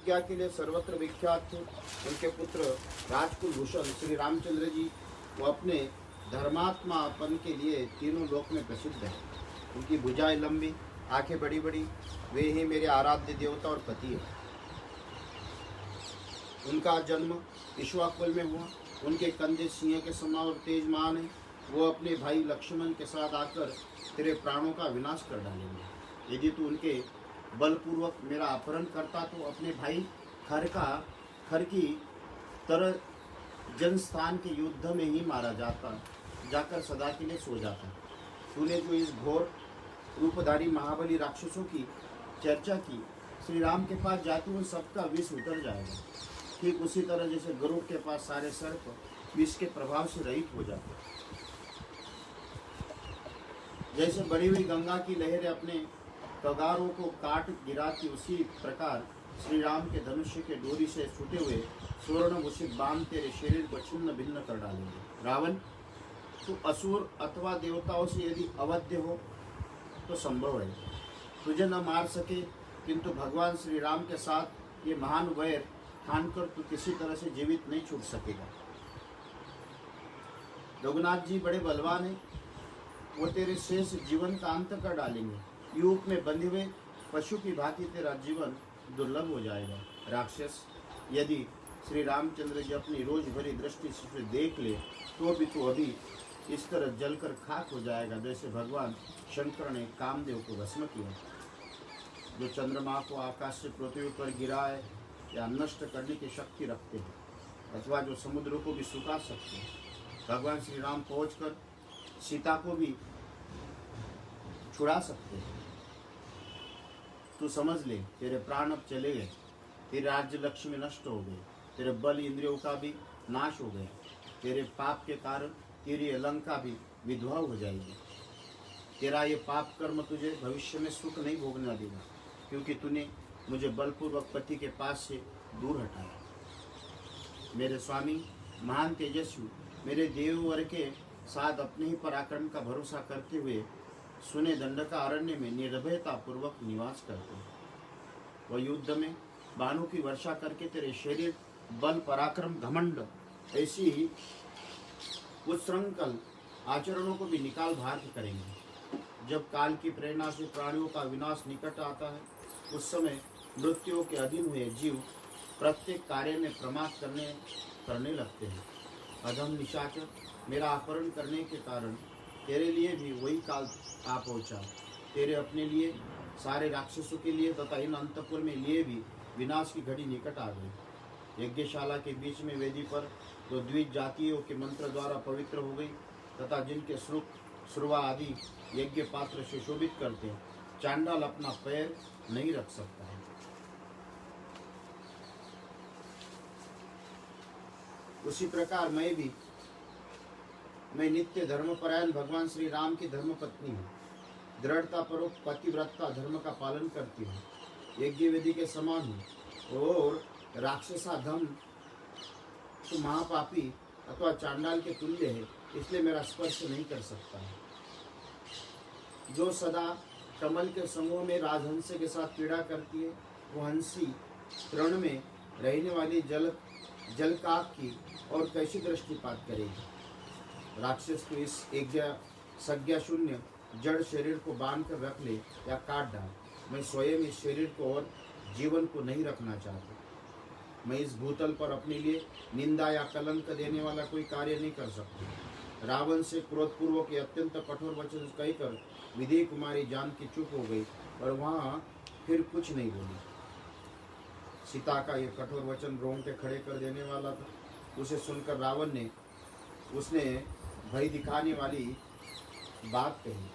प्रतिज्ञा के लिए सर्वत्र विख्यात थे। उनके पुत्र राजकुल भूषण श्री रामचंद्र जी वो अपने धर्मात्मापन के लिए तीनों लोक में प्रसिद्ध है। उनकी भुजाएं लंबी, आंखें बड़ी बड़ी, वे ही मेरे आराध्य देवता और पति है। उनका जन्म इक्ष्वाकुल में हुआ। उनके कंधे सिंह के समान और तेजमान है। वो अपने भाई लक्ष्मण के साथ आकर तेरे प्राणों का विनाश कर डालेंगे। यदि तू उनके बलपूर्वक मेरा अपहरण करता तो अपने भाई खर की तरह जनस्थान के युद्ध में ही मारा जाकर सदा के लिए सो जाता। तूने जो इस घोर रूपधारी महाबली राक्षसों की चर्चा की, श्री राम के पास जाती उन सबका विष उतर जाएगा। ठीक उसी तरह जैसे गरुड़ के पास सारे सर्प विष के प्रभाव से रहित हो जाते। जैसे बढ़ी हुई गंगा की लहरें अपने कगारों को काट गिराती, उसी प्रकार श्री राम के धनुष्य के डोरी से छूटे हुए स्वर्ण भूषित बाण तेरे शरीर को छिन्न भिन्न कर डालेंगे। रावण, तू असुर अथवा देवताओं से यदि अवध्य हो तो संभव है तुझे न मार सके, किंतु भगवान श्री राम के साथ ये महान वैर ठानकर तू किसी तरह से जीवित नहीं छूट सकेगा। रघुनाथ जी बड़े बलवान हैं, वो तेरे शेष जीवन का अंत कर डालेंगे। युग में बंधे हुए पशु की भांति तेरा जीवन दुर्लभ हो जाएगा। राक्षस, यदि श्री रामचंद्र जी अपनी रोज भरी दृष्टि से देख ले तो भी तू अभी इस तरह जलकर खाक हो जाएगा जैसे भगवान शंकर ने कामदेव को भस्म किया। जो चंद्रमा को आकाश से पृथ्वी पर गिराए या नष्ट करने की शक्ति रखते हैं, अथवा जो समुद्र को भी सुखा सकते हैं, भगवान श्री राम पहुंचकर सीता को भी छुड़ा सकते हैं। तू समझ ले, तेरे प्राण अब चले गए, तेरे राज्य लक्ष्मी नष्ट हो गए, तेरे बल इंद्रियों का भी नाश हो गया। तेरे पाप के कारण तेरी लंका भी विधवा हो जाएगी। तेरा ये पाप कर्म तुझे भविष्य में सुख नहीं भोगना देगा, क्योंकि तूने मुझे बलपूर्वक पति के पास से दूर हटाया। मेरे स्वामी महान तेजस्वी, मेरे देववर के साथ अपने ही पराक्रम का भरोसा करते हुए सुने दंडका अरण्य में निर्भयता पूर्वक निवास करते। वह युद्ध में बाणों की वर्षा करके तेरे शरीर, बल, पराक्रम, घमंड ऐसी ही उच्छृंखल आचरणों को भी निकाल भार करेंगे। जब काल की प्रेरणा से प्राणियों का विनाश निकट आता है, उस समय मृत्यु के अधीन हुए जीव प्रत्येक कार्य में प्रमाद करने लगते हैं। अधम निशाचर, मेरा अपहरण करने के कारण तेरे लिए भी वही काल आ पहुँचा। तेरे अपने लिए, सारे राक्षसों के लिए तथा इन अंतपुर में लिए भी विनाश की घड़ी निकट आ गई। यज्ञशाला के बीच में वेदी पर जो द्विज जातियों के मंत्र द्वारा पवित्र हो गई तथा जिनके श्रुवा आदि यज्ञ पात्र सुशोभित करते हैं, चांडाल अपना पैर नहीं रख सकता है। उसी प्रकार मैं नित्य धर्मपरायण भगवान श्री राम की धर्म पत्नी हूँ। दृढ़ता पूर्वक पतिव्रता धर्म का पालन करती हूँ, यज्ञ वेदी के समान हूँ। और राक्षसाधम तो महापापी अथवा चांडाल के तुल्य है, इसलिए मेरा स्पर्श नहीं कर सकता है। जो सदा कमल के समूह में राजहंस के साथ क्रीड़ा करती है, वो हंसी तृण में रहने वाली जलकाक की और कैसी दृष्टिपात करेगी। राक्षस को इस संज्ञा शून्य जड़ शरीर को बांध कर रख ले या काट डाल। मैं स्वयं इस शरीर को और जीवन को नहीं रखना चाहता। मैं इस भूतल पर अपने लिए निंदा या कलंक देने वाला कोई कार्य नहीं कर सकता। रावण से क्रोधपूर्वक ये अत्यंत कठोर वचन कहकर विधि कुमारी जानकी चुप हो गई और वहाँ फिर कुछ नहीं बोली। सीता का ये कठोर वचन रोंगटे खड़े कर देने वाला था। उसे सुनकर रावण ने उसने भय दिखाने वाली बात कही।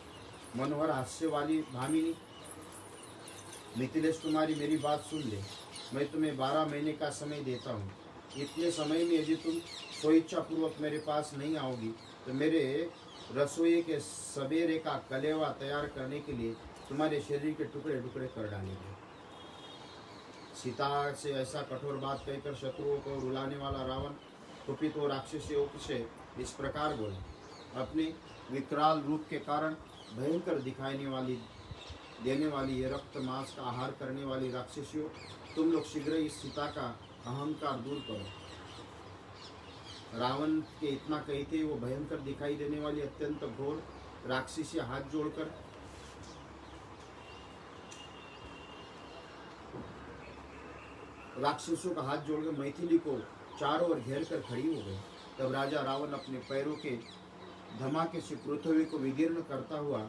मनोहर हास्य वाली भामिनी, मिथिलेश कुमारी मेरी बात सुन ले। मैं तुम्हें 12 महीने का समय देता हूँ। इतने समय में यदि तुम स्वेच्छापूर्वक मेरे पास नहीं आओगी तो मेरे रसोई के सवेरे का कलेवा तैयार करने के लिए तुम्हारे शरीर के टुकड़े टुकड़े कर डालेंगे। सीता से ऐसा कठोर बात कहकर शत्रुओं को रुलाने वाला रावण कुपित और राक्षसियों से इस प्रकार बोले। अपने विकराल रूप के कारण भयंकर दिखाई देने वाली ये रक्त मांस का आहार करने वाली राक्षसियों, तुम लोग शीघ्र इस सीता का अहंकार दूर करो। रावण के इतना कहते वो भयंकर दिखाई देने वाली अत्यंत घोर राक्षसी हाथ जोड़कर राक्षसों का हाथ जोड़कर मैथिली को चारों ओर घेर कर खड़ी हो गई। तब राजा रावण अपने पैरों के धमाके से पृथ्वी को विदीर्ण करता हुआ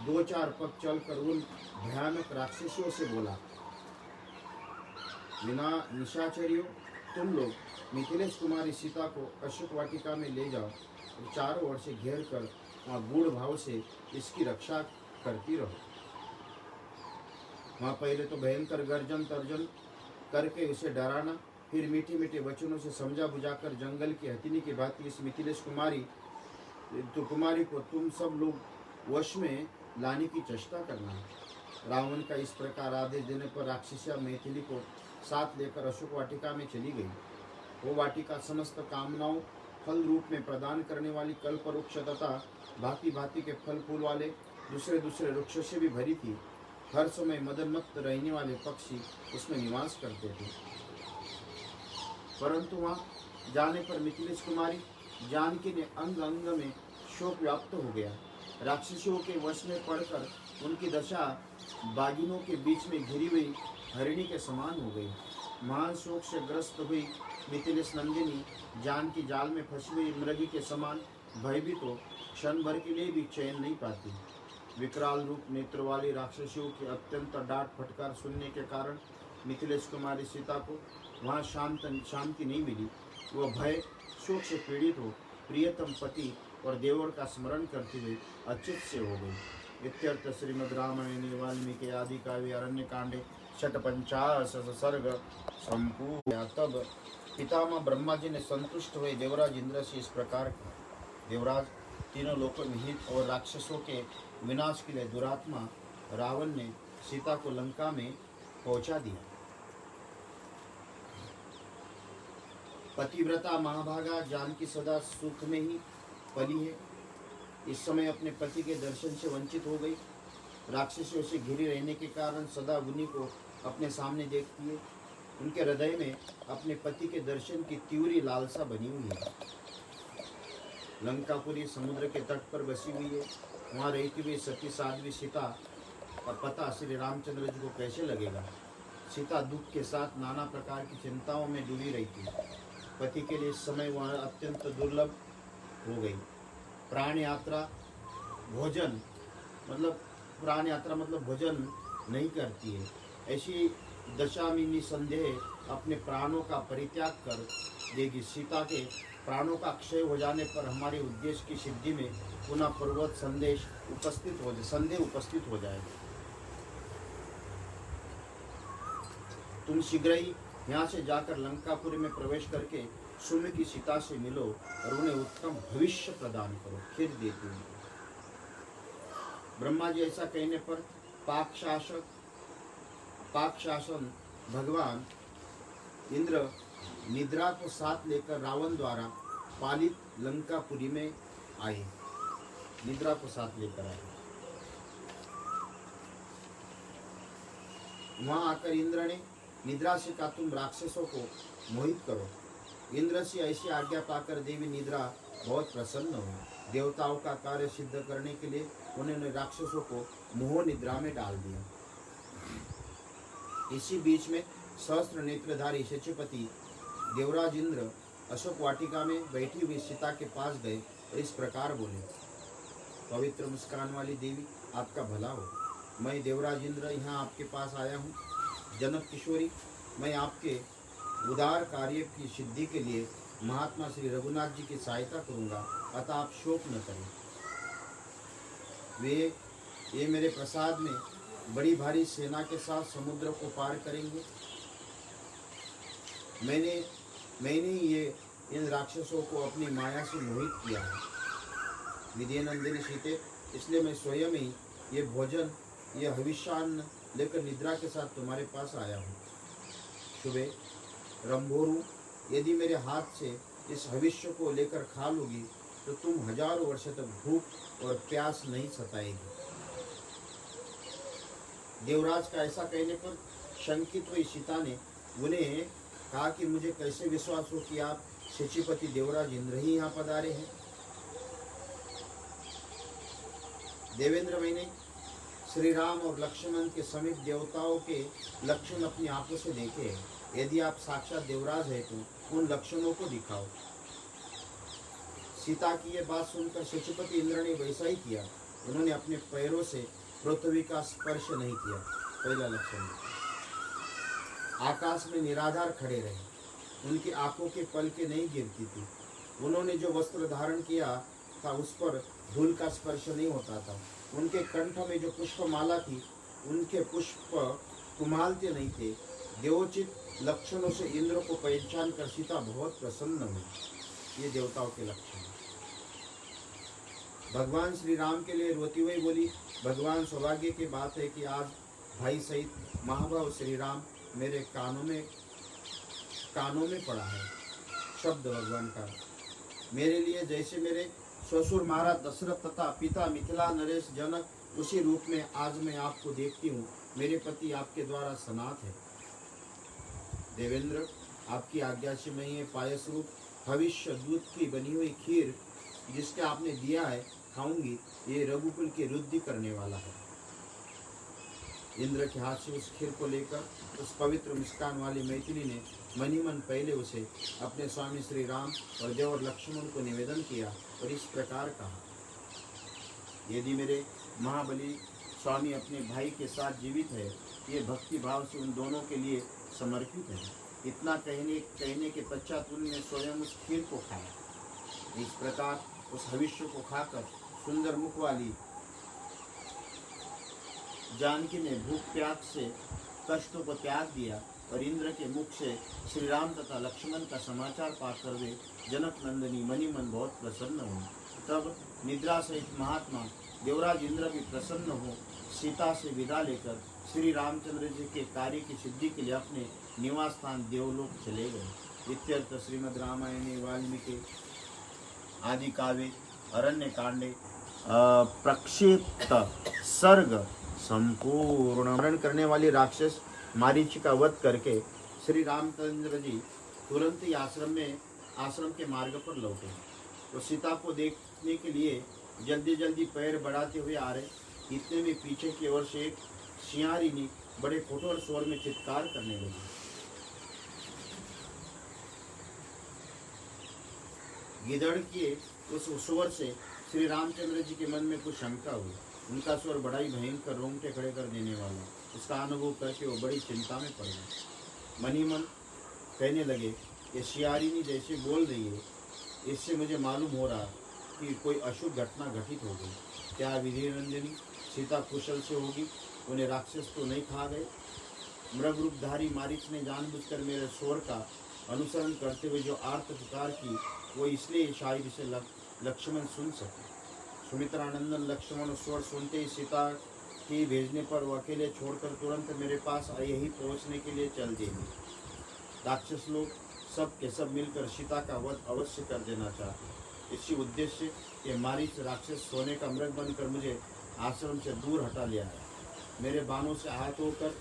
2-4 पग चलकर उन भयानक राक्षसों से बोला, निशाचरियों, तुम लोग मिथिलेश कुमारी सीता को अशोक वाटिका में ले जाओ और चारों ओर से घेर कर वहाँ गूढ़ भाव से इसकी रक्षा करती रहो। वहाँ पहले तो भयंकर गर्जन तर्जन करके उसे डराना, फिर मीठे मीठे वचनों से समझा बुझाकर जंगल की हथिनी की भांति इस मिथिलेश कुमारी को तुम सब लोग वश में लाने की चेष्टा करना। रावण का इस प्रकार आदेश देने पर राक्षसिया मैथिली को साथ लेकर अशोक वाटिका में चली गई। वो वाटिका समस्त कामनाओं फल रूप में प्रदान करने वाली कल्प वृक्ष तथा भांति भांति के फल फूल वाले दूसरे दूसरे वृक्षों से भी भरी थी। हर समय मदनमत्त रहने वाले पक्षी उसमें निवास करते थे। परंतु वहाँ जाने पर मिथिलेश कुमारी जानकी ने अंग अंग में शोक व्याप्त हो गया। राक्षसियों के वश में पड़कर उनकी दशा बागिनों के बीच में घिरी हुई हरिणी के समान हो गई। महान शोक से ग्रस्त हुई मिथिलेश नंदिनी जानकी जाल में फंसी हुई मृगी के समान भयभीत हो क्षण भर के लिए भी चैन नहीं पाती। विकराल रूप नेत्र वाली राक्षसियों की अत्यंत डांट फटकार सुनने के कारण मिथिलेश कुमारी सीता को वहाँ शांति नहीं मिली। वह भय शोक से पीड़ित हो प्रियतम पति और देवर का स्मरण करते हुए अच्युत से हो गई। इत्यर्थ श्रीमद् रामायणे वाल्मीकि आदि काव्य अरण्य कांडे 56 सर्ग संपूर्ण। तब पितामह ब्रह्मा जी ने संतुष्ट हुए देवराज इंद्र से इस प्रकार कहा, देवराज, तीनों लोकों में हित और राक्षसों के विनाश के लिए दुरात्मा रावण ने सीता को लंका में पहुंचा दिया। पतिव्रता महाभागा जानकी सदा सुख में ही पली है। इस समय अपने पति के दर्शन से वंचित हो गई। राक्षसों से घिरी रहने के कारण सदा उन्हीं को अपने सामने देखती है। उनके हृदय में अपने पति के दर्शन की तीव्र लालसा बनी हुई है। लंकापुरी समुद्र के तट पर बसी हुई है। वहाँ रहती हुई सती साध्वी सीता का पता श्री रामचंद्र जी को कैसे लगेगा। सीता दुख के साथ नाना प्रकार की चिंताओं में डूबी रहती है। पति के लिए इस समय वह अत्यंत दुर्लभ हो गई। प्राण यात्रा मतलब भोजन नहीं करती है। ऐसी दशा में निसंदेह अपने प्राणों का परित्याग कर देगी। सीता के प्राणों का क्षय हो जाने पर हमारे उद्देश्य की सिद्धि में पुनः पर्वत संदेह उपस्थित हो जाएगा। तुम शीघ्र ही यहाँ से जाकर लंकापुरी में प्रवेश करके सुम्य की सीता से मिलो और उन्हें उत्तम भविष्य प्रदान करो, फिर देती हूँ। ब्रह्मा जी ऐसा कहने पर पाक शासन भगवान इंद्र निद्रा को साथ लेकर रावण द्वारा पालित लंकापुरी में आए। निद्रा को साथ लेकर आए। वहां आकर इंद्र ने निद्रा से कहा, तुम राक्षसों को मोहित करो। इंद्र से ऐसी आज्ञा पाकर देवी निद्रा बहुत प्रसन्न हुई। देवताओं का कार्य सिद्ध करने के लिए उन्होंने राक्षसों को मोह निद्रा में डाल दिया। इसी बीच में सहस्त्र नेत्रधारी शचीपति देवराज इंद्र अशोक वाटिका में बैठी हुई सीता के पास गए और इस प्रकार बोले, पवित्र मुस्कान वाली देवी, आपका भला हो। मैं देवराज इंद्र यहाँ आपके पास आया हूँ। जनक किशोरी, मैं आपके उदार कार्य की सिद्धि के लिए महात्मा श्री रघुनाथ जी की सहायता करूँगा, अतः आप शोक न करें। ये मेरे प्रसाद में बड़ी भारी सेना के साथ समुद्र को पार करेंगे। मैंने ये इन राक्षसों को अपनी माया से मोहित किया है। विद्यानंदिनी सीते, इसलिए मैं स्वयं ही ये भोजन, ये हविष्यान्न लेकर निद्रा के साथ तुम्हारे पास आया हूँ। शुभे रंभोरु, यदि मेरे हाथ से इस हविष्य को लेकर खा लोगी तो तुम हजारों वर्ष तक भूख और प्यास नहीं सताएगी। देवराज का ऐसा कहने पर शंकित हुई सीता ने उन्हें कहा कि मुझे कैसे विश्वास हो कि आप शचीपति देवराज इंद्र ही यहाँ पधारे हैं। देवेंद्र, मैंने श्री राम और लक्ष्मण के समीप देवताओं के लक्षण अपनी आंखों से देखे हैं। यदि आप साक्षात देवराज है तो उन लक्षणों को दिखाओ। सीता की यह बात सुनकर शचीपति इंद्र ने वैसा ही किया। उन्होंने अपने पैरों से पृथ्वी का स्पर्श नहीं किया। पहला लक्षण, आकाश में निराधार खड़े रहे। उनकी आंखों के पलकें नहीं गिरती थी। उन्होंने जो वस्त्र धारण किया था उस पर धूल का स्पर्श नहीं होता था। उनके कंठ में जो पुष्पमाला थी उनके पुष्प कुमालते नहीं थे। देवोचित लक्षणों से इंद्र को पहचान कर सीता बहुत प्रसन्न हुई। ये देवताओं के लक्षण। भगवान श्री राम के लिए रोती हुई बोली, भगवान, सौभाग्य की बात है कि आज भाई सहित महाभाव श्री राम मेरे कानों में पड़ा है। शब्द भगवान का, मेरे लिए जैसे मेरे ससुर महाराज दशरथ तथा पिता मिथिला नरेश जनक, उसी रूप में आज मैं आपको देखती हूँ। मेरे पति आपके द्वारा सनात है। देवेंद्र, आपकी आज्ञा से मैं ये पायस रूप भविष्य दूध की बनी हुई खीर जिसके आपने दिया है खाऊंगी। ये रघुकुल की वृद्धि करने वाला है। इंद्र के हाथ से उस खीर को लेकर उस पवित्र मुस्कान वाली मैथिली ने मनी मन पहले उसे अपने स्वामी श्री राम और देवर लक्ष्मण को निवेदन किया और इस प्रकार कहा, यदि मेरे महाबली स्वामी अपने भाई के साथ जीवित है, ये भक्ति भाव से उन दोनों के लिए समर्पित है। इतना कहने के पश्चात उन्होंने स्वयं उस खीर को खाया। इस प्रकार उस भविष्य को खाकर सुंदर मुख वाली जानकी ने भूख प्यास से कष्टों को त्याग दिया और इंद्र के मुख से श्री राम तथा लक्ष्मण का समाचार पाकर वे जनक नंदिनी मणिमन बहुत प्रसन्न हुए। तब निद्रा सहित महात्मा देवराज इंद्र भी प्रसन्न हो सीता से विदा लेकर श्री रामचंद्र जी के कार्य की सिद्धि के लिए अपने निवास स्थान देवलोक चले गए। इत्यर्थ श्रीमद् रामायणे वाल्मीकि आदि काव्ये अरण्य कांडे प्रक्षिप्त सर्ग संपूर्ण। मरण करने वाली राक्षस मारीच का वध करके श्री रामचंद्र जी तुरंत ही आश्रम के मार्ग पर लौटे। तो सीता को देखने के लिए जल्दी जल्दी पैर बढ़ाते हुए आ रहे। इतने में पीछे की ओर से एक सियारिनी बड़े कठोर स्वर में चित्कार करने लगी। गिदड़ के उस स्वर से श्री रामचंद्र जी के मन में कुछ शंका हुई। उनका स्वर बड़ा ही भयंकर, रोंगटे खड़े कर देने वाला। उसका अनुभव करके वो बड़ी चिंता में पड़ गए। मनी मन कहने लगे, ये सियारिनी जैसे बोल रही है, इससे मुझे मालूम हो रहा कि कोई अशुभ घटना घटित हो गई। क्या विधि रंजनी सीता कुशल से होगी? उन्हें राक्षस तो नहीं खा गए? मृग रूपधारी मारीच ने जानबूझकर मेरे स्वर का अनुसरण करते हुए जो आर्त पुकार की, वो इसलिए शायद इसे लक्ष्मण सुन सके। सुमित्रानंदन लक्ष्मण स्वर सुनते ही सीता की भेजने पर वो अकेले छोड़कर तुरंत मेरे पास यही पहुंचने के लिए चल देंगे। राक्षस लोग सब के सब मिलकर सीता का वध अवश्य कर देना चाहते। इसी उद्देश्य ये मारीच राक्षस सोने का मृग बनकर मुझे आश्रम से दूर हटा लिया है। मेरे बाणों से आहत होकर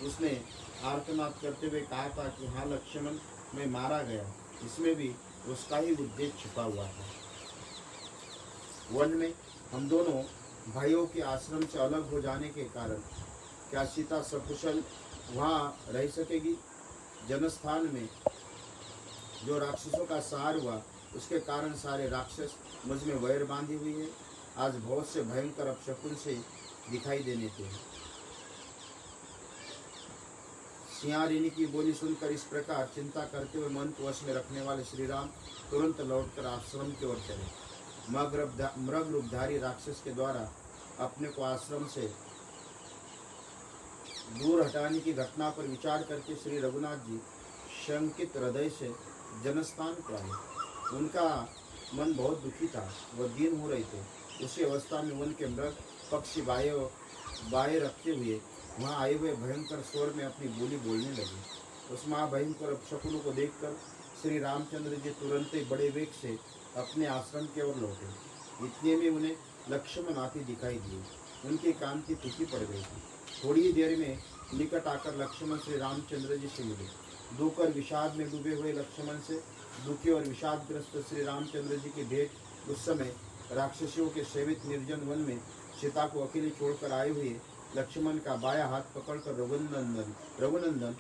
उसने आर्तनाद करते हुए कहा था कि हाँ लक्ष्मण, मैं मारा गया। इसमें भी उसका ही उद्देश्य छुपा हुआ है। वन में हम दोनों भाइयों के आश्रम से अलग हो जाने के कारण क्या सीता सकुशल वहाँ रह सकेगी? जनस्थान में जो राक्षसों का सहार हुआ, उसके कारण सारे राक्षस मुझ में वैर बांधी हुई है। आज बहुत से भयंकर अपशकुन से दिखाई देने थे। सियारिनी की बोली सुनकर इस प्रकार चिंता करते हुए मन को वश में रखने वाले श्री राम तुरंत लौटकर आश्रम की ओर चले। मृग रूपधारी राक्षस के द्वारा अपने को आश्रम से दूर हटाने की घटना पर विचार करके श्री रघुनाथ जी शंकित हृदय से जनस्थान को आए। उनका मन बहुत दुखी था, वह दीन हो रहे थे। उसी अवस्था में उनके मृग पक्षी बाएं रखते हुए वहाँ आए हुए भयंकर स्वर में अपनी बोली बोलने लगे। उस महाभयंकर अपशकुनों को देखकर श्री रामचंद्र जी तुरंत ही बड़े वेग से अपने आश्रम की ओर लौटे। इतने में उन्हें लक्ष्मण आते दिखाई दिए। उनकी कांति फीकी पड़ गई थी। थोड़ी ही देर में निकट आकर लक्ष्मण श्री रामचंद्र जी से मिले। दुख और विषाद में डूबे हुए लक्ष्मण से दुखी और विषादग्रस्त श्री रामचंद्र जी की भेंट उस समय राक्षसियों के सेवित निर्जन वन में सीता को अकेले छोड़कर आए हुए लक्ष्मण का बाया हाथ पकड़कर रघुनंदन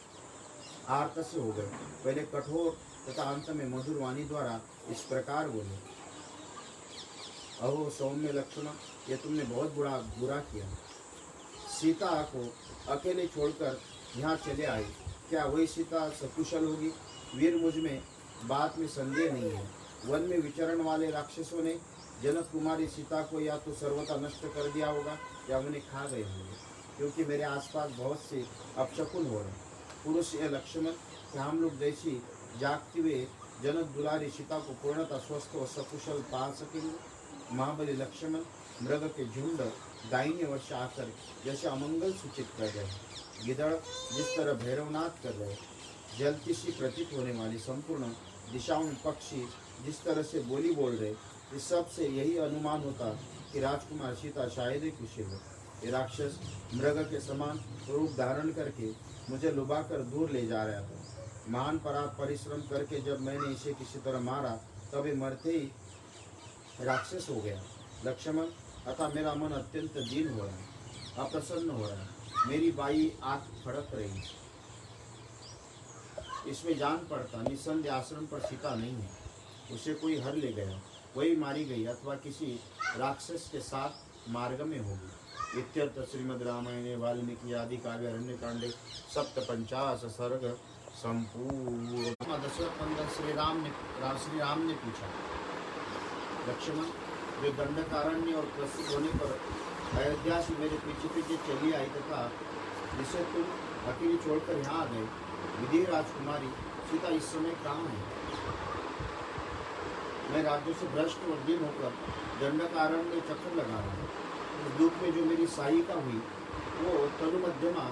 आर्त से हो गए। पहले कठोर तथा अंत में मधुर वाणी द्वारा इस प्रकार बोले, अहो सौम्य लक्ष्मण, ये तुमने बहुत बुरा किया। सीता को अकेले छोड़कर यहाँ चले आए, क्या वही सीता सकुशल होगी? वीर, मुझ में बात में संदेह नहीं है। वन में विचरण वाले राक्षसों ने जनक कुमारी सीता को या तो सर्वथा नष्ट कर दिया होगा या उन्हें खा गए होंगे, क्योंकि मेरे आसपास बहुत से अपशकुन हो रहे। पुरुष यह लक्ष्मण कि हम लोग जैसी जागते हुए जनक दुलारी सीता को पूर्णतः स्वस्थ और सकुशल पा सकेंगे। महाबली लक्ष्मण मृग के झुंड दाहिने ओर से आकर जैसे अमंगल सूचित कर रहे, गिदड़ जिस तरह भैरवनाथ कर रहे, जलती सी प्रतीत होने वाली संपूर्ण दिशाओं में पक्षी जिस तरह से बोली बोल रहे, इस सब से यही अनुमान होता कि राजकुमार सीता शायद ही कुशल है। ये राक्षस मृग के समान रूप धारण करके मुझे लुभाकर दूर ले जा रहा था। महान परिश्रम करके जब मैंने इसे किसी तरह मारा, तब ये मरते ही राक्षस हो गया। लक्ष्मण, अतः मेरा मन अत्यंत दीन हो रहा है, अप्रसन्न हो रहा है। मेरी बाई आंख फड़क रही, इसमें जान पड़ता निसंदेह आश्रम पर सीता नहीं है, उसे कोई हर ले गया, वही मारी गई अथवा किसी राक्षस के साथ मार्ग में होगी। इत्यर्थ श्रीमद् रामायणे वाल्मीकि आदि काव्य अरण्यकांडे 57 सर्ग संपूर्ण। दशरथ नंदन श्री राम ने पूछा, लक्ष्मण, जो दंडकारण्य और प्रस्तुत होने पर अयोध्या से मेरे पीछे पीछे चली आई तथा जिसे तुम अकेली छोड़कर यहाँ आ गए, विदेह राजकुमारी सीता इस समय कहाँ है? मैं राज्य से भ्रष्ट और दिन होकर दंडकारण्य चक्कर लगा रहा हूँ। उस दुख में जो मेरी सहायिका हुई वो तनु मध्यमा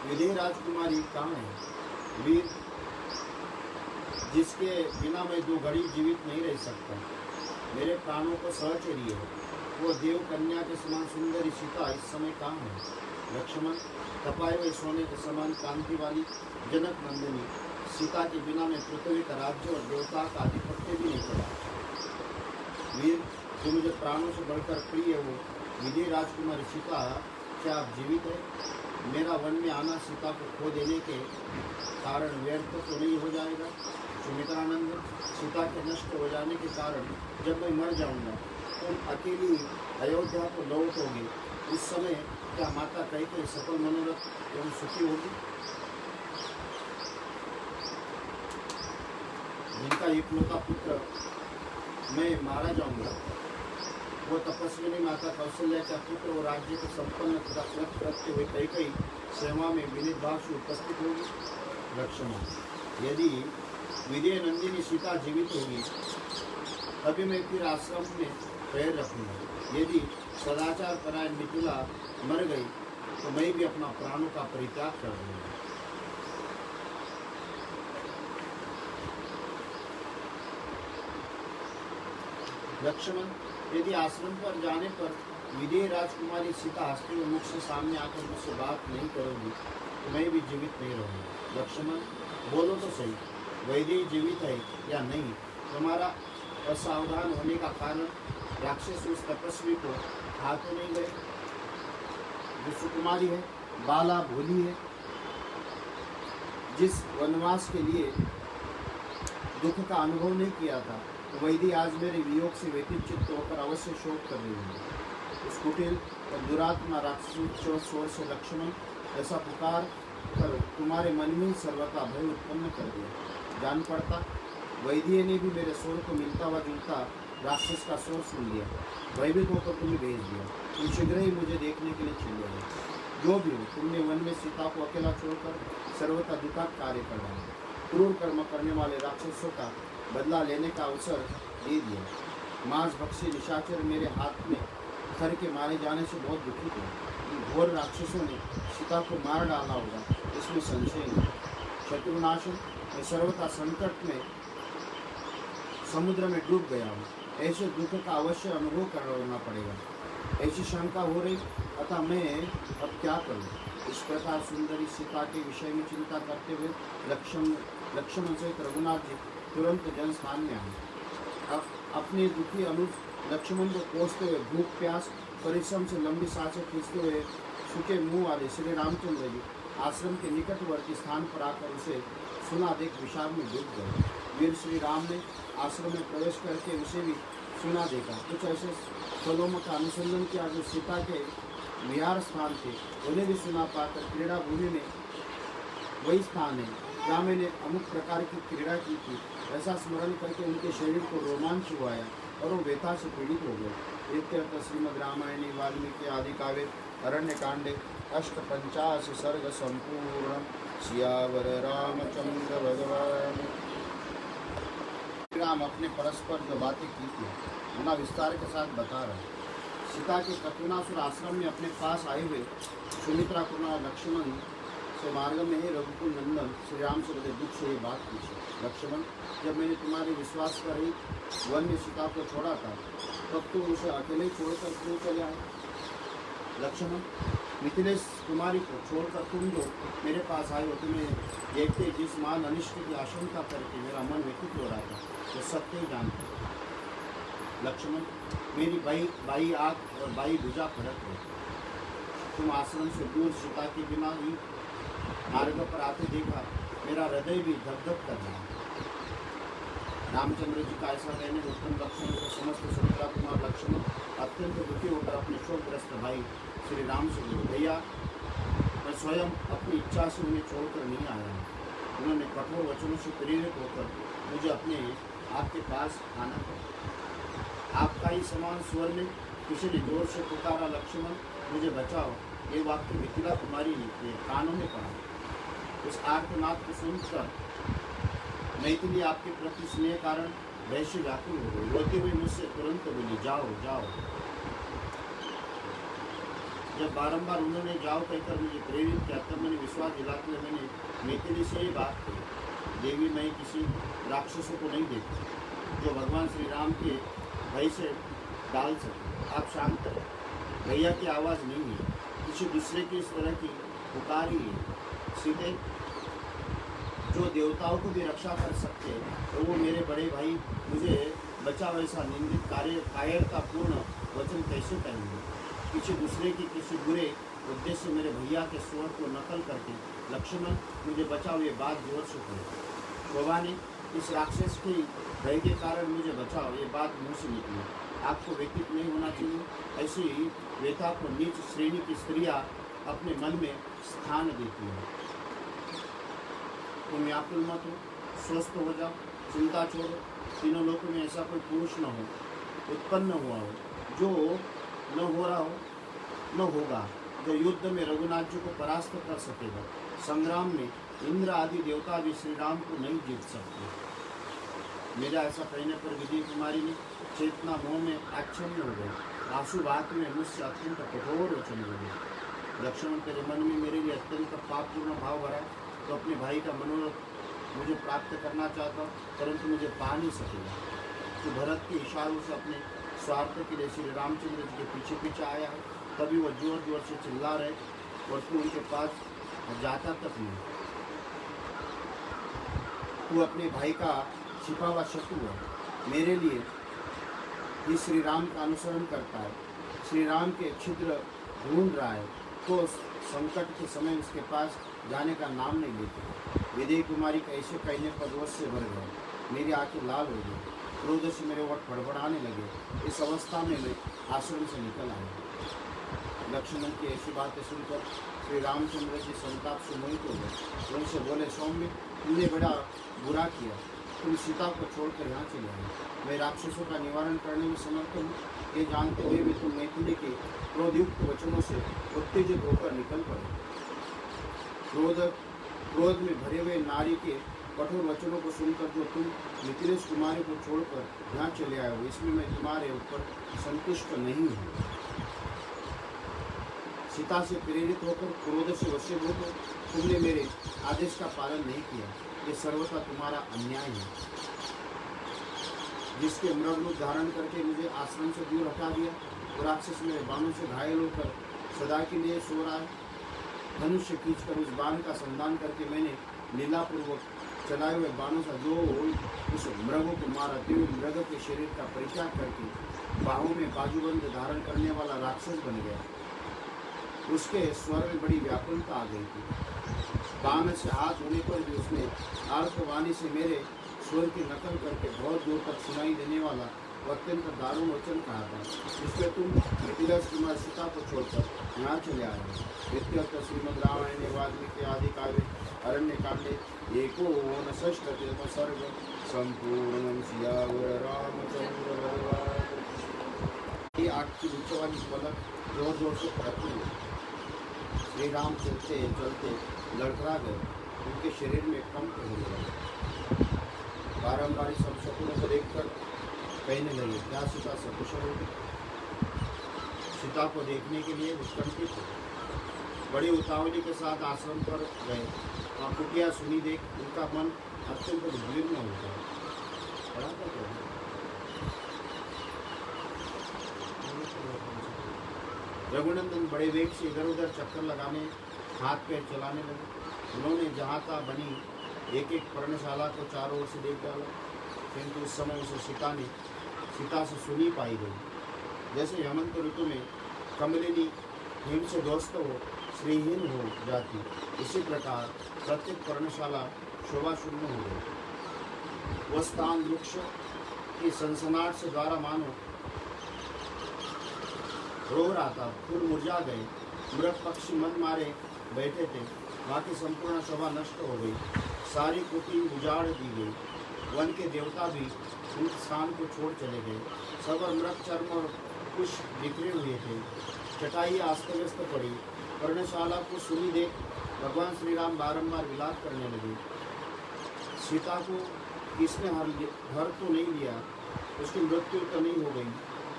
विदेह राजकुमारी कहाँ है? वीर, जिसके बिना मैं 2 घड़ी जीवित नहीं रह सकता, मेरे प्राणों को सहचरी है, वो देव कन्या के समान सुंदरी सीता इस समय कहाँ है? लक्ष्मण, तपाए हुए सोने के समान कांति वाली जनक नंदिनी सीता के बिना मैं पृथ्वी का राज्य और देवता का आधिपत्य भी नहीं पड़ा। वीर, जो मुझे प्राणों से बढ़कर प्रिय हो, विदेह राजकुमारी सीता, क्या आप जीवित है? मेरा वन में आना सीता को खो देने के कारण व्यर्थ तो नहीं हो जाएगा? सुमित्रानंद, सीता के नष्ट हो जाने के कारण जब मैं मर जाऊंगा, तुम अकेली अयोध्या को लौटोगे, उस समय क्या माता कैकेयी सफल मनोरथ एवं सुखी होगी? जिनका एकलौता पुत्र मैं मारा जाऊंगा, वो तपस्विनी माता कौशल्या का पुत्र और राज्य के संपन्न तथा कृत रखते हुए कैकेयी सेवा में विनीत भाव से उपस्थित होगी। लक्ष्मण, यदि विदेह नंदिनी सीता जीवित होगी, तभी मैं फिर आश्रम में पैर रखूंगा। यदि सदाचार परायण मिथिला मर गई, तो मैं भी अपना प्राणों का परित्याग कर दूंगा। लक्ष्मण, यदि आश्रम पर जाने पर विदेह राजकुमारी सीता हंसते हुए मुख से सामने आकर मुझसे बात नहीं करोगी, तो मैं भी जीवित नहीं रहूँगा। लक्ष्मण, बोलो तो सही, वैदेही जीवित है या नहीं? तुम्हारा असावधान होने का कारण राक्षस उस तपस्वी को खा तो नहीं गए, जो सुकुमारी है, बाला भोली है, जिस वनवास के लिए दुख का अनुभव नहीं किया था, वैदेही आज मेरे वियोग से व्यतीत चित्त होकर अवश्य शोक कर रही है। उस कुटिल और दुरात्मा राक्षसों स्वर से लक्ष्मण, ऐसा पुकार कर तुम्हारे मन में सर्वथा भय उत्पन्न कर दिया। जान पड़ता वैदेही ने भी मेरे स्वर को मिलता हुआ जुलता राक्षस का स्वर सुन लिया, भयभीत होकर तुम्हें भेज दिया। तुम शीघ्र ही मुझे देखने के लिए चले गए। जो भी हो, तुमने वन में सीता को अकेला छोड़कर सर्वथा दुखद कार्य कर डाला। क्रूर कर्म करने वाले राक्षसों का बदला लेने का अवसर दे दिया। मांस भक्षी निशाचर मेरे हाथ में खर के मारे जाने से बहुत दुखी थे। इन घोर राक्षसों ने सीता को मार डाला होगा, इसमें संशय नहीं। शत्रुनाशन, मैं सर्वथा संकट में समुद्र में डूब गया हूँ। ऐसे दुख का अवश्य अनुभव करना पड़ेगा। ऐसी शंका हो रही, अतः मैं अब क्या करूं? इस प्रकार सुंदरी सीता के विषय में चिंता करते हुए लक्ष्मण सहित रघुनाथ जी तुरंत जनस्थान में आए। अब अपने दुखी अनुज लक्ष्मण को कोसते हुए भूख प्यास परिश्रम से लंबी सांसें खींचते हुए सूखे मुंह वाले श्री रामचंद्र जी आश्रम के निकटवर्ती स्थान पर आकर उसे सुना देख विषाद में डूब गए। वीर श्री राम ने आश्रम में प्रवेश करके उसे भी सुना देखा। कुछ ऐसे स्थलों का अनुसंधान किया जो सीता के विहार स्थान थे, उन्हें भी सुना पाकर क्रीड़ा भूमि में वही स्थान है जहाँ मैंने अमुक प्रकार की क्रीड़ा की थी, ऐसा स्मरण करके उनके शरीर को रोमांच हुआया और वो व्यथा से पीड़ित हो गए। इत्यर्थ श्रीमद् रामायणे वाल्मीकि आदि काव्ये अरण्य कांडे 850 सर्ग संपूर्ण। सियावर रामचंद्र भगवान। राम अपने परस्पर जो बातें की थी उन्हें विस्तार के साथ बता रहे। सीता के कपिनासुर आश्रम में अपने पास आए हुए सुमित्रा कुमार लक्ष्मण से मार्ग में ही रघुकुल नंदन श्री राम से बड़े दुख से ये बात पूछी। लक्ष्मण, जब मैंने तुम्हारे विश्वास पर ही वन में सीता को छोड़ा था, तब तुम उसे अकेले छोड़कर क्यों चले आए? लक्ष्मण, मिथिलेश कुमारी को छोड़कर तुम जो मेरे पास आए हो, तुम्हें देखते जिस मान अनिष्ट की आशंका करके मेरा मन व्यथित हो रहा था, वो सत्य ही जानते। लक्ष्मण, मेरी बाई आँख और बाई भुजा फड़क है। तुम आश्रम से दूर सीता के बिना ही मार्ग पर आते देखा, मेरा हृदय भी धक धक कर रहा है। रामचंद्र जी का ऐसा कहने उत्तम लक्ष्मण को समस्त सुमित्रा कुमार लक्ष्मण अत्यंत दुखी होकर अपने शोकग्रस्त भाई श्री राम से बोले, भैया, मैं स्वयं अपनी इच्छा से उन्हें छोड़कर नहीं आया हूँ। उन्होंने कठोर वचनों से प्रेरित होकर मुझे अपने आपके पास आना पड़ा। आपका ही समान स्वर में किसी ने जोर से पुकारा, लक्ष्मण मुझे बचाओ। ये वाक्य मिथिला कुमारी ने कानों में पड़ा। इस आर्तनाद को सुनकर मैथिली आपके प्रति स्नेह कारण वैश्य व्याकुल हो गई। रोते हुए मुझसे तुरंत बोली, जाओ जाओ। जब बारंबार उन्होंने जाओ कहकर मुझे प्रेरित किया, तब मैंने विश्वास दिलाते हुए मैंने मैथिली से ये बात कही, देवी, मैं किसी राक्षसों को नहीं देखती जो भगवान श्री राम के भय से डाल सके। आप शांत रहे। भैया की आवाज़ नहीं है, किसी दूसरे की इस तरह की पुकार ही है। सीधे जो देवताओं को भी रक्षा कर सकते हैं, तो वो मेरे बड़े भाई मुझे बचाओ ऐसा निंदित कायरता पूर्ण वचन कैसे कहेंगे? किसी दूसरे की किसी बुरे उद्देश्य मेरे भैया के स्वर को नकल करके, लक्ष्मण मुझे बचाओ, ये बात जोर से कहे। शोभा ने, इस राक्षस की भय के कारण मुझे बचाओ, ये बात मुँह से निकली। आपको व्यतीत नहीं होना चाहिए। ऐसी व्यथा को नीच श्रेणी की स्त्रियाँ अपने मन में स्थान देती हैं। तुम व्याकुल मत हो, स्वस्थ हो जाओ, चिंता छोड़ो। तीनों लोगों में ऐसा कोई पुरुष न हो, उत्पन्न हुआ हो, जो न हो रहा हो न होगा, जो युद्ध में रघुनाथ जी को परास्त कर सकेगा। संग्राम में इंद्र आदि देवता भी श्री राम को नहीं जीत सकते। मेरा ऐसा कहने पर विजय कुमारी ने चेतना मोह में आच्छन्न हो गई। आंसू बात में मुझसे अत्यंत कठोर वचन बोले, लक्ष्मण, तेरे मन में मेरे लिए अत्यंत पापपूर्ण भाव भरा, तो अपने भाई का मनोरथ मुझे प्राप्त करना चाहता, परंतु मुझे पा नहीं सकेगा। तो भरत के इशारों से अपने स्वार्थ के लिए श्री रामचंद्र जी के पीछे पीछे आया है, तभी वह जोर जोर से चिल्ला रहे और तू उनके पास जाता तक नहीं। तू अपने भाई का छिपा हुआ शत्रु है। मेरे लिए ही श्री राम का अनुसरण करता है, श्री राम के छिद्र ढूंढ रहा है, तो संकट के समय उसके पास जाने का नाम नहीं लेते। विजय कुमारी का ऐसे कहने पर रोष से भर गए, मेरी आंखें लाल हो गई, क्रोध से मेरे वट फड़फड़ाने लगे। इस अवस्था में मैं आश्रम से निकल आया। लक्ष्मण की ऐसी बातें सुनकर श्री रामचंद्र जी संताप से मोहित हो गए। उनसे बोले, सौम्य, तुमने बड़ा बुरा किया, तुम सीता को छोड़कर यहाँ चले आए। मैं राक्षसों का निवारण करने में समर्थ हूँ, ये जानते हुए भी तुम मैथिली के क्रोधयुक्त वचनों से उत्तेजित होकर निकल पड़े। क्रोध में भरे हुए नारी के कठोर वचनों को सुनकर जो तुम मिथिलेश कुमारी को छोड़कर यहाँ चले आए हो, इसमें मैं तुम्हारे ऊपर संतुष्ट नहीं हूँ। सीता से प्रेरित होकर क्रोध से वशीभूत हो तुमने मेरे आदेश का पालन नहीं किया, ये सर्वथा तुम्हारा अन्याय है। जिसके मृग रूप धारण करके मुझे आश्रम से दूर हटा दिया, वो राक्षस मेरे बाणों से घायल होकर सदा के लिए सो रहा है। धनुष्य खींचकर उस बाण का संधान करके मैंने लीलापूर्वक चलाए हुए बाणों से जो उस मृग को मारा, देव मृग के शरीर का परित्याग करके बाहों में बाजूबंद धारण करने वाला राक्षस बन गया। उसके स्वर में बड़ी व्याकुलता आ गई थी। बाण से हाथ होने पर भी उसने आर्तवाणी से मेरे स्वर की नकल करके बहुत दूर तक सुनाई देने वाला अत्यंत दारुण वचन कहा था, इसलिए तुम मिथिलेश कुमार सीता को छोड़कर यहाँ चले आए हो। इत्यर्थ श्रीमद् रामायणे वाल्मीकि आदि काव्ये अरण्य कांडे एकोनषष्ठतम सर्ग संपूर्णं सियावर रामचंद्र भगवान। ये आग की नीचे वाली पलक जोर जोर से फड़कने लगी। श्री राम चलते चलते लड़खड़ा गए, उनके शरीर में कंप होने लगा। बारंबार सब शकुनों को देखकर कहने लगे, क्या सीता सकुशल होगी? सीता को देखने के लिए उत्कंठित हो बड़ी उतावली के साथ आश्रम पर गए। वहाँ कुटिया सुनी देख उनका मन अत्यंत उद्विग्न हो गया। रघुनंदन बड़े वेग से इधर उधर चक्कर लगाने, हाथ पैर चलाने लगे। उन्होंने जहाँ तहाँ बनी एक एक पर्णशाला को चारों ओर से देख डाला, किंतु उस समय उसे सीता से सुनी पाई गई। जैसे हेमंत ऋतु में कमलिनी हिम से दोस्त हो श्रीहीन हो जाती, इसी प्रकार प्रत्येक पर्णशाला शोभा शून्य हो गई। वह स्थान वृक्ष की सनसनाहट से द्वारा मानो रो रहा था, फूल मुरझा गए, मृग पक्षी मन मारे बैठे थे। वहाँ की संपूर्ण शोभा नष्ट हो गई, सारी कुटी उजाड़ दी गई। वन के देवता भी उन स्थान को छोड़ चले गए। सब मृग चर्म और कुश बिखरे हुए थे, चटाई अस्त व्यस्त पड़ी। पर्णशाला को सुनी देख भगवान श्री राम बारंबार विलाप करने लगे। सीता को किसने हर तो नहीं लिया, उसकी मृत्यु तो नहीं हो गई,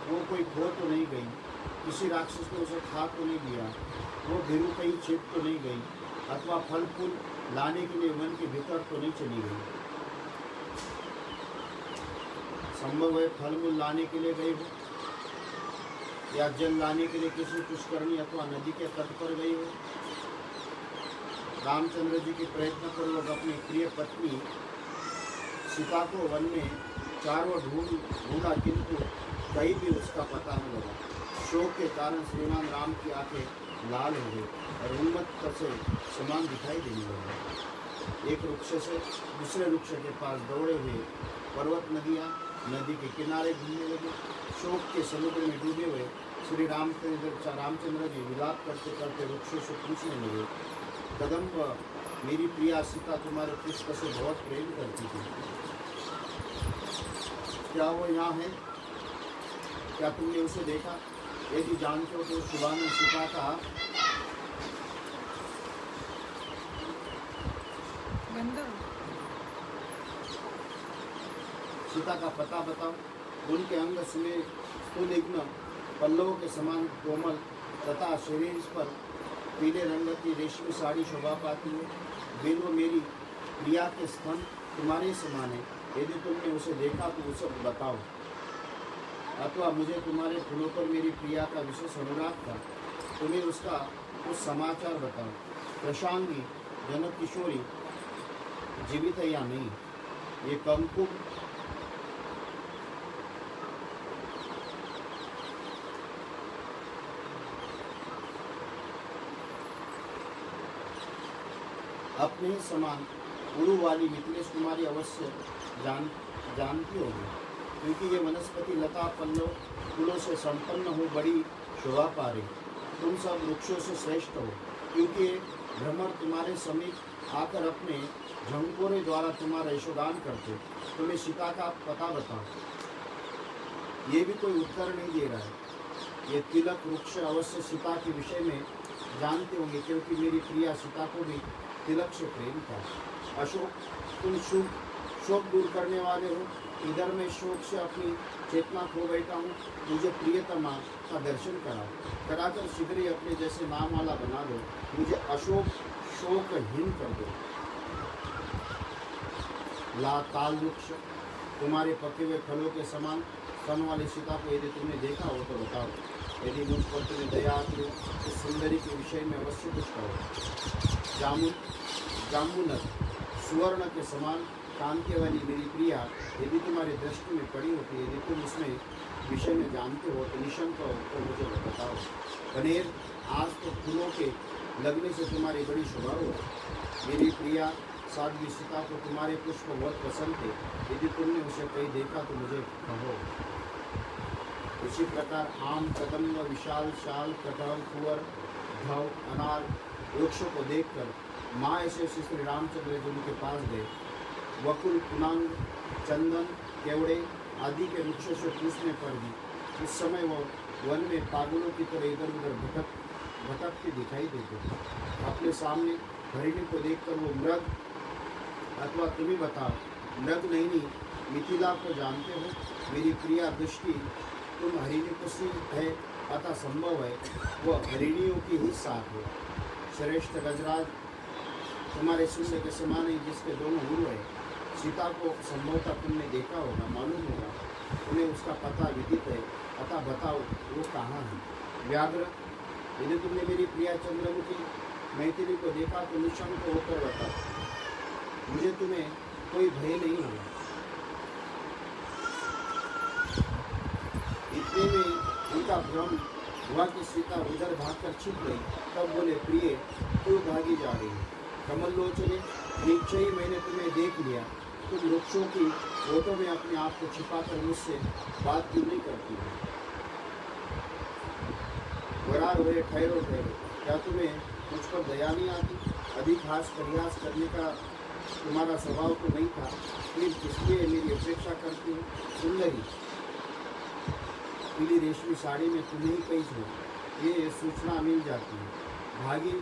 वो कोई खो तो नहीं गई, किसी राक्षस ने उसे खा तो नहीं लिया, वो भिरू कहीं छिप तो नहीं गई, अथवा फल फूल लाने के लिए वन के भीतर तो नहीं चली गई। संभव है फल मूल लाने के लिए गई हो, या जल लाने के लिए किसी पुष्करणी अथवा नदी के तट पर गई हो। रामचंद्र जी के प्रयत्न पूर्वक अपनी प्रिय पत्नी सीता को वन में चारों ढूंढा, किंतु कहीं भी उसका पता न लगा। शोक के कारण श्रीमान राम की आंखें लाल हो गई और उन्मत्त से समान दिखाई देने लगे। एक वृक्ष से दूसरे वृक्ष के पास दौड़े हुए पर्वत नदियाँ नदी के किनारे घूमने लगे। शोक के समुद्र में डूबे हुए श्री रामचंद्र जी विलाप करते करते वृक्षों से पूछने लगे, कदम्ब, मेरी प्रिया सीता तुम्हारे पुष्प से बहुत प्रेम करती थी, क्या वो यहाँ है? क्या तुमने उसे देखा? यदि जानते हो तो शुभानंद सीता का पता बताओ। उनके अंग में सुलिग्न पल्लवों के समान कोमल तथा शरीर पर पीले रंग की रेशमी साड़ी शोभा पाती है। बिल्व मेरी प्रिया के स्तन तुम्हारे समान है, यदि तुमने उसे देखा तो उसे बताओ, अथवा मुझे तुम्हारे फूलों पर मेरी प्रिया का विशेष अनुराग था, तुम्हें उसका कुछ समाचार बताओ। प्रशांगी जनक किशोरी जीवित है या नहीं? ये कंकु अपने ही समान उड़ू वाली मिथिलेश कुमारी अवश्य जानती होगी, क्योंकि ये वनस्पति लता पल्लव फूलों से संपन्न हो बड़ी शोभा पा रही। तुम सब वृक्षों से श्रेष्ठ हो, क्योंकि भ्रमर तुम्हारे समीप आकर अपने झंकोरे द्वारा तुम्हारा यशोगान करते। तुम्हें सीता का पता बताओ। ये भी कोई उत्तर नहीं दे रहा है। ये तिलक वृक्ष अवश्य सीता के विषय में जानते होंगे, क्योंकि मेरी प्रिया सीता को भी तिलक से प्रेम था। अशोक, तुम शोक दूर करने वाले हो। इधर मैं शोक से अपनी चेतना खो बैठा हूँ। मुझे प्रियतमा का दर्शन कराकर शीघ्र ही अपने जैसे नाम वाला बना दो। मुझे शोकहीन कर दो। ताल वृक्ष, तुम्हारे पके हुए फलों के समान स्तन वाली सीता को यदि तुमने देखा हो तो बताओ। यदि मुझ पर तुम्हें दया आती हो तो सुंदरी के विषय में अवश्य कुछ कहो। जामुनर सुवर्ण के समान कांति वाली मेरी प्रिया यदि तुम्हारी दृष्टि में पड़ी होती है, यदि तुम उसमें विषय में जानते हो तो निशंक हो तो मुझे बताओ। कनेर, आज तो फूलों के लगने से तुम्हारी बड़ी शोभा हो। मेरी प्रिया साध्वी सीता को तुम्हारे पुष्प बहुत पसंद थे, यदि तुमने उसे कहीं देखा तो मुझे कहो। इसी प्रकार आम, कदम्ब, विशाल, शाल, कटहल, कुंवर, घव, अनार वृक्षों को देखकर माँ ऐसे श्री रामचंद्र जी के पास गए। वकुल, पुनांग, चंदन, केवड़े आदि के वृक्षों से पूछने पर भी उस समय वो वन में पागलों की तरह इधर उधर भटकते दिखाई देते थे। अपने सामने हरिणी को देखकर वो मृग, अथवा तुम्हें बताओ, मृग नहीं मिथिला को जानते हो। मेरी प्रिया दृष्टि तुम हरिणी पुष्टि है, अतः संभव है वो हरिणियों की ही साथ हो। श्रेष्ठ गजराज तुम्हारे शून्य के समान है, जिसके दोनों गुरु है। सीता को संभवतः तुमने देखा होगा, मालूम होगा, तुम्हें उसका पता विदित है, अतः बताओ वो कहाँ है। व्याघ्र, यदि तुमने मेरी प्रिया चंद्रमुखी मैथिली को देखा तो निशंक होकर बताओ, मुझे तुम्हें कोई भय नहीं होगा। इतने में उनका भ्रम हुआ कि सीता उधर भागकर छिप गई। तब बोले, प्रिय क्यों भागी जा रही है? कमल लोचने, निश्चय ही मैंने तुम्हें देख लिया। तुम वृक्षों की ओटों में अपने आप को छिपाकर मुझसे बात क्यों नहीं करती हो? वरार हुए, ठहरो ठहरो, क्या तुम्हें मुझ पर दया नहीं आती? अधिक हास परिहास करने का तुम्हारा स्वभाव तो नहीं था, फिर इसलिए मेरी अपेक्षा करती हूँ। सुंदरी, पीली रेशमी साड़ी में तुम्हें ही कहीं हो ये सूचना मिल जाती है। भागी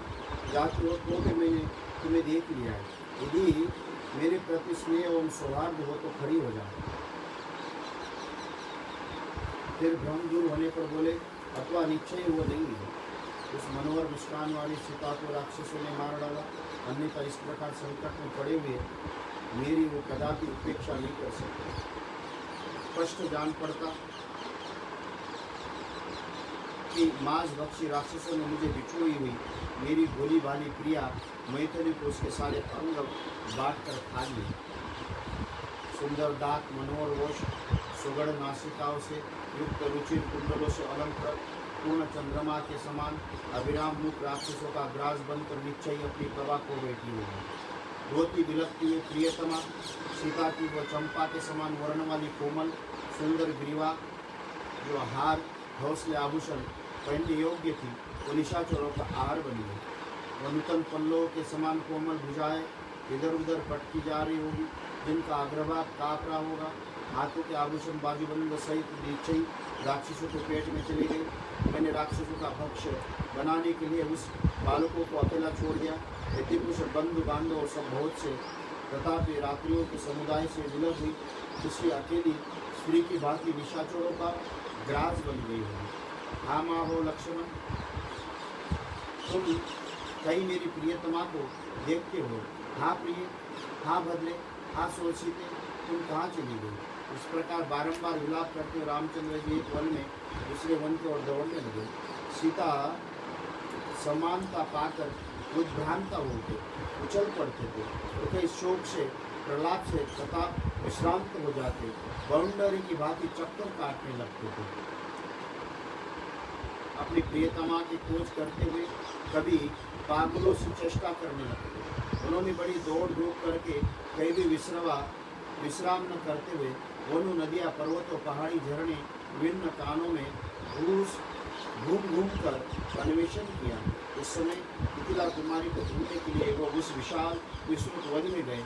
जाती हो तो भी मैंने तुम्हें देख लिया है। यदि मेरे प्रति स्नेह एवं सौहार्द हो तो खड़ी हो जाए। फिर भ्रम दूर होने पर बोले, अथवा निश्चय वो नहीं है। उस मनोहर मुस्कान वाली सीता को राक्षसों ने मार डाला, अन्यथा इस प्रकार संकट में पड़े हुए मेरी वो कदापि उपेक्षा नहीं कर सकते। स्पष्ट जान पड़ता कि मांस भक्षी राक्षसों ने मुझे बिछोई हुई मेरी भोली भाली प्रिया मैथिली को उसके सारे अंग बांट कर खा लिए। सुंदर दांत, मनोहर वोष, सुगढ़ नासिकाओं से युक्त रुचिर कुंडलों से अलंकृत पूर्ण चंद्रमा के समान अभिराम मुख राक्षसों का ग्रास बनकर निश्चय अपनी प्रभा को बैठी हुई है। रोती बिलकती हुई प्रियतमा सीता की वो चंपा के समान वर्ण वाली कोमल सुंदर ग्रीवा, जो हार हौसले आभूषण पहनने योग्य थी, वो निशाचरों का आहार बनी है। वह नूतन पल्लों के समान कोमल भुजाएं इधर उधर पटकी जा रही होगी, जिनका अग्रभाग काँप रहा होगा। हाथों के आभूषण बाजूबंद सहित निश्चय राक्षसों के पेट में चली गई। मैंने राक्षसों का भक्ष्य बनाने के लिए उस बालकों को अकेला छोड़ दिया। यद्यपि उस बंधु बांधव और सब बहुत से तथापि रात्रियों के समुदाय से विलग हुई किसी अकेली स्त्री की भांति निशाचरों का ग्रास बन गई है। हाँ माँ हो लक्ष्मण, तुम कहीं मेरी प्रियतमा को देखते हो? हाँ प्रिय, हाँ भद्रे, हाँ सोचिते, तुम कहाँ चली गई? इस प्रकार बारंबार विलाप करते रामचंद्र जी एक वन में दूसरे वन की ओर दौड़ने लगे। सीता समानता पाकर उद्भ्रांता होते उछल पड़ते थे, तो कई शोक से प्रहलाद से तथा विश्रांत हो जाते, बाउंडरी की भांति चक्कर काटने लगते थे। अपनी प्रियतमा की खोज करते हुए कभी पागलों से चेष्टा करने लगते। उन्होंने बड़ी दौड़ धूप करके कहीं भी विश्राम न करते हुए वनु नदियाँ, पर्वतों, पहाड़ी, झरने, विभिन्न कानों में घूम कर अन्वेषण किया। उस समय मिथिला कुमारी को ढूंढने के लिए वो उस विशाल विस्तृत वन में गए।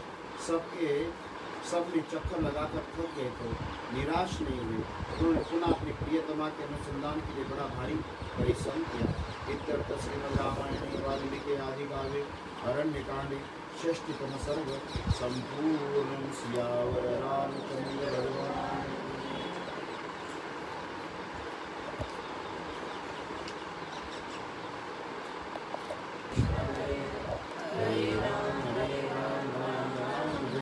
सब में चक्कर लगाकर थक गए तो निराश नहीं हुए। उन्होंने पुनः अपनी प्रियतमा के अनुसंधान के लिए बड़ा भारी परिश्रम किया। इत्यर्थ श्रीमद् रामायणे वाल्मीकि आदि काव्ये अरण्यकांडे षष्ठीतम सर्ग संपूर्ण सियावर रामचंद्र भगवान